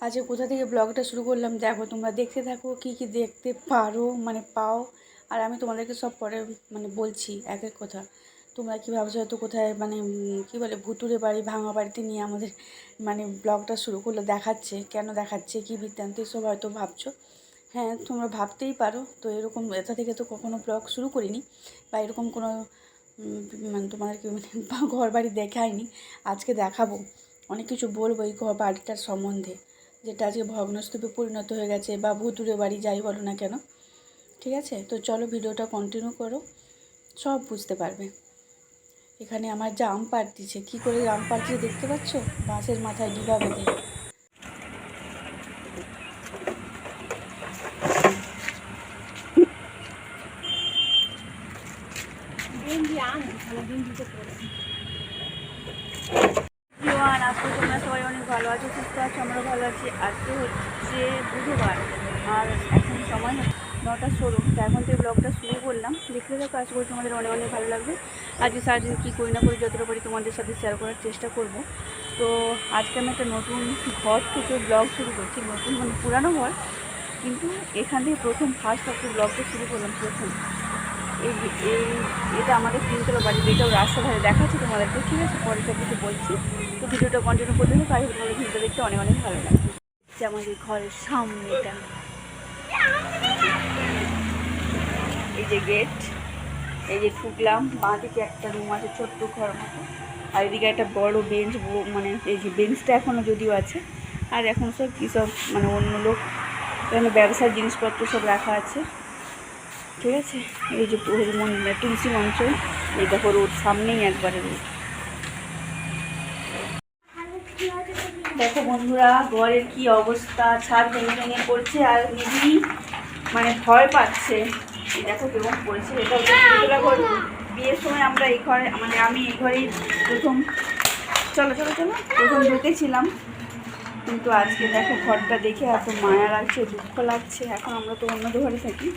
আজকে কোথা থেকে ব্লগটা শুরু করলাম দেখো, তোমরা দেখতে থাকো কি কি দেখতে পারো মানে পাও। আর আমি তোমাদেরকে সব পরে মানে বলছি এক এক কথা। তোমরা কী ভাবছো হয়তো কোথায় মানে কী বলে ভুতুড়ে বাড়ি ভাঙা বাড়িতে নিয়ে আমাদের মানে ব্লগটা শুরু করলে দেখাচ্ছে, কেন দেখাচ্ছে কী বৃত্তান্ত এসব হয়তো ভাবছো। হ্যাঁ, তোমরা ভাবতেই পারো। তো এরকম এটা থেকে তো কখনো ব্লগ শুরু করিনি বা এরকম কোনো মানে তোমাদেরকে ঘর বাড়ি দেখায়নি। আজকে দেখাবো, অনেক কিছু বলবো এই ঘর বাড়িটার সম্বন্ধে, যেটা আজকে ভগ্নস্তূপে পরিণত হয়ে গেছে বা ভুতুড়ে বাড়ি যাই বলো না কেন। ঠিক আছে, তো চলো ভিডিওটা কন্টিনিউ করো, সব বুঝতে পারবে। এখানে আমার জাম পাড়তিছে, কী করে জাম পাড়তিছে দেখতে পাচ্ছ, বাঁশের মাথায় ডিবা বেঁধে। আজকে তোমরা সবাই অনেক ভালো আছো, সুস্থ আছো, আমরা ভালো আছি। আজকে হচ্ছে বুধবার আর এখন সময় 9:16। তো এখন থেকে ব্লগটা শুরু করলাম, দেখতে থাকো, আশা করি তোমাদের অনেক অনেক ভালো লাগবে। আজকে সারাদিন কী করি না করি যতটা পারি তোমাদের সাথে শেয়ার করার চেষ্টা করব। তো আজকে আমি একটা নতুন ঘর থেকে ব্লগ শুরু করছি, নতুন মানে পুরানো ঘর, কিন্তু এখান থেকে ফার্স্ট আজকে ব্লগটা শুরু করলাম। প্রথম এই এটা আমাদের তিনতলা বাড়ি, এটাও রাস্তা ধারে দেখাচ্ছি তোমাদেরকে, ঠিক আছে, পরে সব কিছু বলছি। তো ভিডিওটা কন্টিনিউ করতে হবে, তাই তোমাদের ভিডিওটা দেখতে অনেক অনেক ভালো লাগবে। যে আমাদের ঘরের সামনেটা, এই যে গেট, এই যে ঢুকলাম, বাঁ দিকে একটা রুম আছে ছোট্ট ঘর মতো, আর এদিকে একটা বড় বেঞ্চ, মানে এই যে বেঞ্চটা এখনও যদিও আছে, আর এখন সব কী সব মানে অন্য লোক এখানে ব্যবসার জিনিসপত্র সব রাখা আছে, ঠিক আছে। এই যে তুলসী মঞ্চ, এই দেখো রোড সামনেই একবারে রোড। দেখো বন্ধুরা ঘরের কি অবস্থা, ছাদ ভেঙে ভেঙে পড়ছে আর দিদি মানে ভয় পাচ্ছে। এই দেখো কেমন পড়েছে। এটা হচ্ছে তিনতলা ঘর। বিয়ের সময় আমরা এই ঘরে মানে আমি এই ঘরেই প্রথম প্রথম ঢুকেছিলাম, কিন্তু আজকে দেখো ঘরটা দেখে এত মায়া লাগছে, দুঃখ লাগছে। এখন আমরা তো অন্য ঘরে থাকি,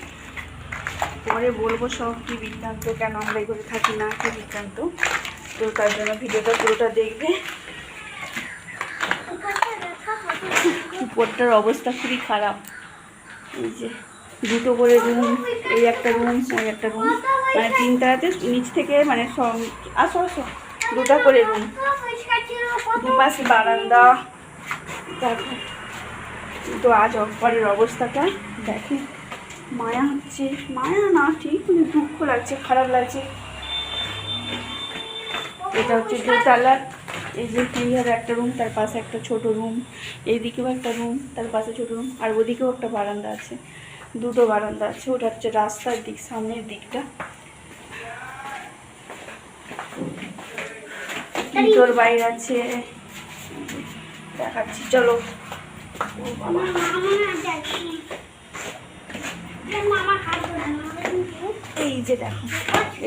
পরে বলবো সব কী বৃত্তান্ত, কেন আমরা এই ঘরে থাকি না, কী বৃত্তান্ত। তো তার জন্য ভিডিওটা পুরোটা দেখবে। উপরটার অবস্থা খুবই খারাপ, এই যে দুটো করে রুম, এই একটা রুম ওই একটা রুম, মানে তিনটাতে নিচ থেকে মানে সব আসো আসো দুটা করে রুম, দুপাশে বারান্দা। দেখো তো আজ ঘরের অবস্থাটা দেখো, মায়া হচ্ছে, মায়া না ঠিক মানে দুঃখ লাগছে, খারাপ লাগছে। এটা হচ্ছে দোতলার, এই যে ক্লিয়ার একটা রুম, তার পাশে একটা ছোট রুম, এইদিকেও একটা রুম, তার পাশে ছোট রুম, আর ওদিকেও একটা বারান্দা আছে, দুটো বারান্দা আছে। ওটা হচ্ছে রাস্তার দিক, সামনের দিকটা। ভিতর বাইরে আছে, দেখাচ্ছি চলো। এই যে দেখো,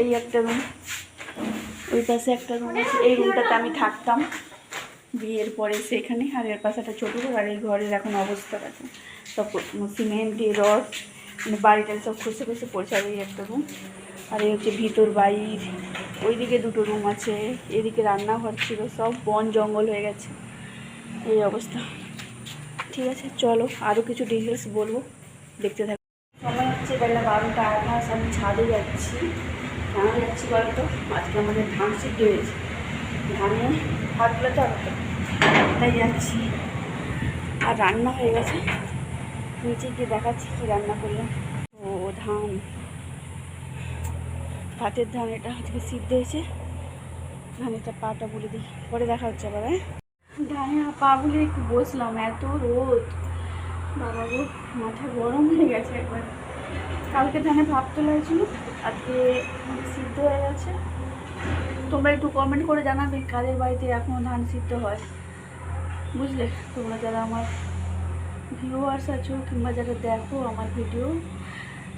এই একটা রুম, ওই পাশে একটা রুম আছে। এই রুমটাতে আমি থাকতাম বিয়ের পরে সেখানে, আর এর পাশে একটা ছোটো ঘর। আর এই ঘরের এখন অবস্থা দেখো, সব সিমেন্ট দিয়ে রড মানে বাড়িটা সব খসে খসে পড়ছে। আর এই একটা রুম, আর এই হচ্ছে ভিতর বাইর, ওইদিকে দুটো রুম আছে, এদিকে রান্নাঘর ছিল, সব বন জঙ্গল হয়ে গেছে, এই অবস্থা। ঠিক আছে চলো আরও কিছু ডিটেলস বলবো, দেখতে থাকো। সময় হচ্ছে বেলা 12:28, আমি ছাদে যাচ্ছি। কেন যাচ্ছি বলতো, আজকে আমাদের ধান সিদ্ধ হয়েছে, ধানে ভাত গুলোতে হবে, তাই যাচ্ছি। আর রান্না হয়ে গেছে, নিচে গিয়ে দেখাচ্ছি কী রান্না করলাম। ও ধান, ভাতের ধান, এটা আজকে সিদ্ধ হয়েছে। ধানেরটা পাটা বলে দিই, পরে দেখা হচ্ছে আবার। হ্যাঁ, ধানে পা বলে একটু বসলাম, এত রোদ বাবা গো, মাথা গরম হয়ে গেছে একবার। কালকে ধানে ভাত তোলা হয়েছিল, আজকে সিদ্ধ হয়ে গেছে। তোমরা একটু কমেন্ট করে জানাবে কাদের বাড়িতে এখনও ধান সিদ্ধ হয়, বুঝলে। তোমরা যারা আমার ভিউয়ার্স আছো কিংবা যারা দেখো আমার ভিডিও,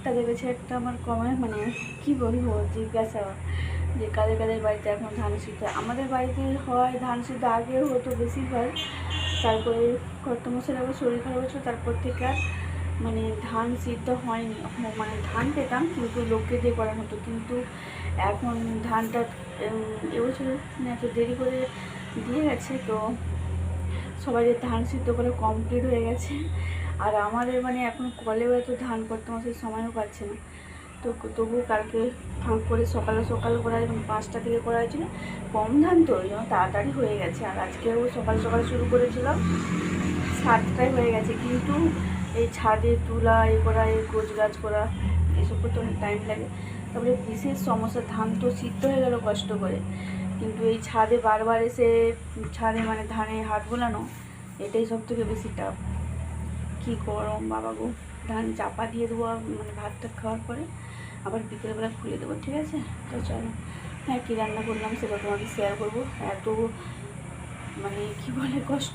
তাদের কাছে একটা আমার কমেন্ট মানে কী বলবো, জিজ্ঞাসা যে কাদের কাদের বাড়িতে এখন ধান সিদ্ধ। আমাদের বাড়িতে হয় ধান সিদ্ধ, আগেও হতো বেশিরভাগ, তারপরে কর্তমশাই আবার শরীর খারাপ হয়েছিল, তারপর থেকে আর মানে ধান সিদ্ধ হয়নি। মানে ধান পেতাম কিন্তু লোককে দিয়ে করানো হতো, কিন্তু এখন ধানটা এবছর এত দেরি করে দিয়ে গেছে, তো সবাই ধান সিদ্ধ করে কমপ্লিট হয়ে গেছে, আর আমাদের মানে এখন কলেও এত ধান করতে আমার সেই সময়ও পাচ্ছে না। তো তবু কালকে ফাঁক করে সকাল সকাল করা, যখন 5টা থেকে করা হয়েছিল, কম ধান তো ওই জন্য তাড়াতাড়ি হয়ে গেছে। আর আজকেও সকাল সকাল শুরু করেছিলাম, 7টায় হয়ে গেছে। কিন্তু এই ছাদে তুলা করা, এই গোছগাছ করা, এসব করতে অনেক টাইম লাগে। তারপরে বিশেষ সমস্যা, ধান তো সিদ্ধ হয়ে গেল কষ্ট করে, কিন্তু এই ছাদে বারবার এসে ছাদে মানে ধানে হাত বোলানো, এটাই সব থেকে বেশি টাফ। কী গরম বাবা গো! ধান চাপা দিয়ে দেবো মানে ভাতটা খাওয়ার পরে, আবার বিকেলবেলা খুলে দেবো, ঠিক আছে? তো চলো, হ্যাঁ কী রান্না করলাম সেটা তোমাকে শেয়ার করবো। এত মানে কী বলে কষ্ট,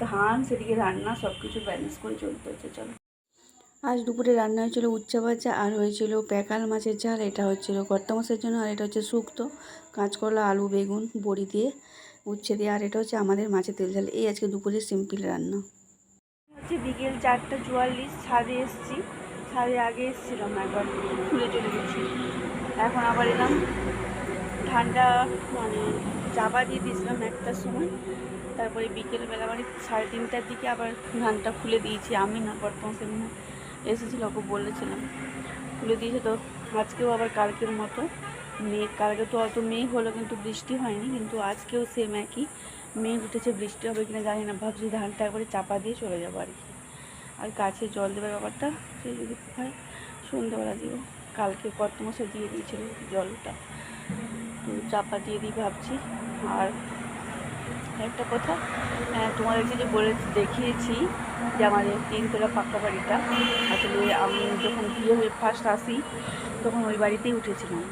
ধান সেদিকে রান্না সব কিছু ব্যালেন্স করে চলতে হচ্ছে। চলো, আজ দুপুরে রান্না হয়েছিল উচ্চা ভাজা, আর হয়েছিল প্যাকাল মাছের ঝাল। এটা হচ্ছিল কর্তা মাছের জন্য, আর এটা হচ্ছে শুক্তো, কাঁচকলা, আলু, বেগুন, বড়ি দিয়ে, উচ্ছে দিয়ে, আর এটা হচ্ছে আমাদের মাছের তেল ঝাল। এই আজকে দুপুরে সিম্পল রান্না হচ্ছে। বিকেল 4:44, ছাদে এসেছি। ছাদে আগে এসেছিলাম একবার, খুলে চলে গেছি। এখন আবার এলাম, ধানটা মানে চাপা দিয়ে দিয়েছিলাম 1টার সময়, তারপরে বিকেলবেলা মানে 3:30টার দিকে আবার ধানটা খুলে দিয়েছি। আমি না, বর্তমান সেদিন এসেছিল, ওকে বলেছিলাম খুলে দিয়েছে। তো আজকেও আবার কালকের মতো মেঘ, কালকে তো অত মেঘ হলো কিন্তু বৃষ্টি হয়নি, কিন্তু আজকেও সেম একই মেঘ উঠেছে। বৃষ্টি হবে কিনা জানি না, ভাবছি ধানটা একবারে চাপা দিয়ে চলে যাবো আর কি। আর গাছে জল দেওয়ার ব্যাপারটা, সে যদি হয় সন্ধ্যাবেলা দিব। কালকে কত মাসে দিয়ে দিয়েছিল জলটা, তো চাপা দিয়ে দিই ভাবছি। আর একটা কথা, তোমাদেরকে যে বলে দেখিয়েছি যে আমাদের 3তলা পাকা বাড়িটা, আসলে আমি যখন বিয়ে হয়ে ফার্স্ট আসি তখন ওই বাড়িতেই উঠেছিলাম।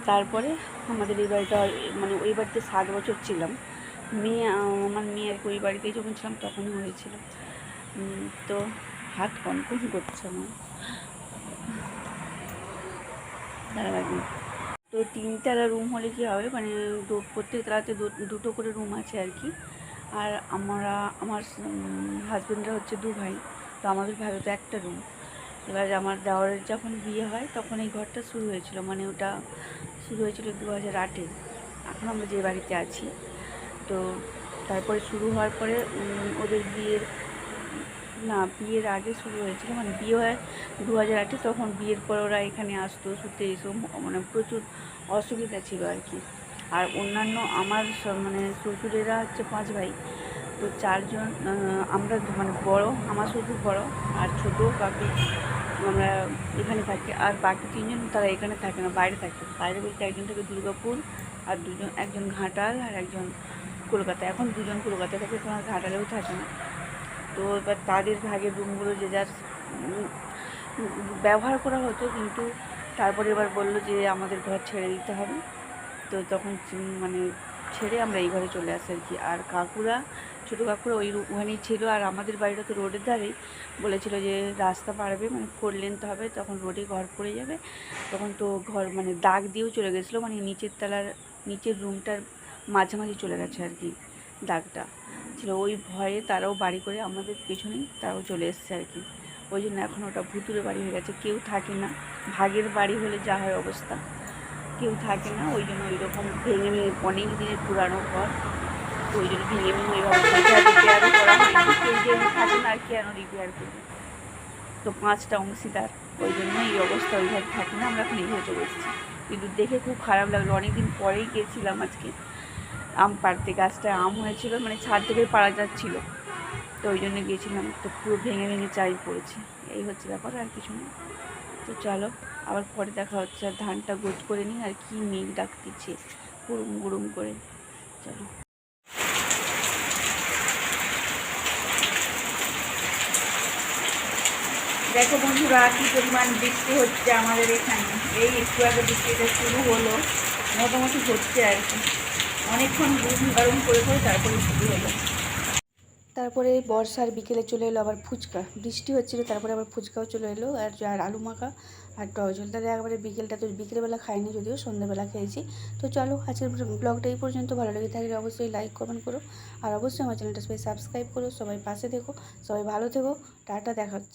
তারপরে আমাদের এই বাড়িটা মানে ওই বাড়িতে 7 বছর ছিলাম। আমার মেয়ে আর কি ওই বাড়িতেই যখন ছিলাম তখনই হয়েছিল। তো হাত কনকন করছে আমার। তো 3তলা রুম হলে কী হবে, মানে প্রত্যেক তলাতে দুটো করে রুম আছে আর কি। আর আমার হাজব্যান্ডরা হচ্ছে 2 ভাই, তো আমাদের ভাগে তো একটা রুম। এবার আমার দেওয়ারের যখন বিয়ে হয় তখন এই ঘরটা শুরু হয়েছিল, মানে ওটা শুরু হয়েছিল 2008-এ, এখন আমরা যে বাড়িতে আছি। তো তারপরে শুরু হওয়ার পরে ওদের বিয়ের আগে শুরু হয়েছিল, মানে বিয়ে হয় 2008-এ, তখন বিয়ের পর ওরা এখানে আসতো শুতে, এসব মানে প্রচুর অসুবিধা ছিল আর কি। আর অন্যান্য আমার মানে শ্বশুরেরা হচ্ছে 5 ভাই, তো 4 জন আমরা মানে বড়, আমার শ্বশুর বড়, আর ছোটো কাকু আমরা এখানে থাকি। আর বাকি 3 জন তারা এখানে থাকে না, বাইরে থাকে। বাইরে বলতে একজন থাকে দুর্গাপুর, আর একজন ঘাটাল, আর একজন কলকাতা। এখন 2 জন কলকাতায় থাকে, তোমার ঘাটালেও থাকে না। তো এবার তাদের ভাগের রুমগুলো যে যার ব্যবহার করা হতো, কিন্তু তারপরে এবার বললো যে আমাদের ঘর ছেড়ে দিতে হবে। তো তখন মানে ছেড়ে আমরা এই ঘরে চলে আসি আর কি। আর কাকুরা, ছোটো কাকুরা ওখানেই ছিল। আর আমাদের বাড়িটা তো রোডের ধারেই, বলেছিল যে রাস্তা পারবে মানে 4 লেন তো হবে, তখন রোডে ঘর পড়ে যাবে। তখন তো ঘর মানে দাগ দিয়েও চলে গেছিলো, মানে নিচের রুমটার মাঝামাঝি চলে গেছে আর কি দাগটা ছিল। ওই ভয়ে তারাও বাড়ি করে আমাদের পেছনেই তারাও চলে এসছে আর কি। ওই জন্য এখন ওটা ভুতুরে বাড়ি হয়ে গেছে, কেউ থাকে না। ভাগের বাড়ি হলে যা হয় অবস্থা, কেউ থাকে না। ওই জন্য ওই রকম ভেঙে অনেক দিনের পুরানো ঘর, ওই জন্য ভেঙে ওইভাবে রিপেয়ারও করা হয়নি। কেউ যেহেতু থাকে না আর কেন রিপেয়ার করবে, তো 5টা অংশীদার, ওই জন্য এই অবস্থা। ওই ঘরে থাকি না, আমরা এখন এই ঘরে চলে এসেছি। কিন্তু দেখে খুব খারাপ লাগলো, অনেকদিন পরেই গেছিলাম আজকে আম পাড়তে। গাছটায় আম হয়েছিল, মানে ছাদ থেকে পাড়া যাচ্ছিলো, তো ওই জন্য গিয়েছিলাম। তো পুরো ভেঙে চাই পড়েছে, এই হচ্ছে ব্যাপার, আর কিছু নেই। তো চলো আবার পরে দেখা হচ্ছে। আর ধানটা গোছ করে নিই, আর কি মেঘ ডাকতেছে গুড়ুম গুড়ুম করে। চলো, দেখো বন্ধুরা কী পরিমাণ বৃষ্টি হচ্ছে আমাদের এখানে। এই একটু আগে বৃষ্টিটা শুরু হলো, মোটামুটি হচ্ছে আর কি। অনেকক্ষণ গরম করে তারপরে শুরু হলো। তারপরে বর্ষার বিকেলে চলে এলো আবার ফুচকা। বৃষ্টি হচ্ছিলো, তারপরে আবার ফুচকাও চলে এলো, আর আলু মাখা আর টক ঝোল। তাহলে একবারে বিকেলটা, তো বিকেলবেলা খাইনি যদিও, সন্ধ্যাবেলা খেয়েছি। তো চলো আজকের ব্লগটা এই পর্যন্ত। ভালো লেগে থাকলে অবশ্যই লাইক কমেন্ট করো, আর অবশ্যই আমার চ্যানেলটা সবাই সাবস্ক্রাইব করো। সবাই পাশে থেকো, সবাই ভালো থেকো, টাটা, দেখা হচ্ছে।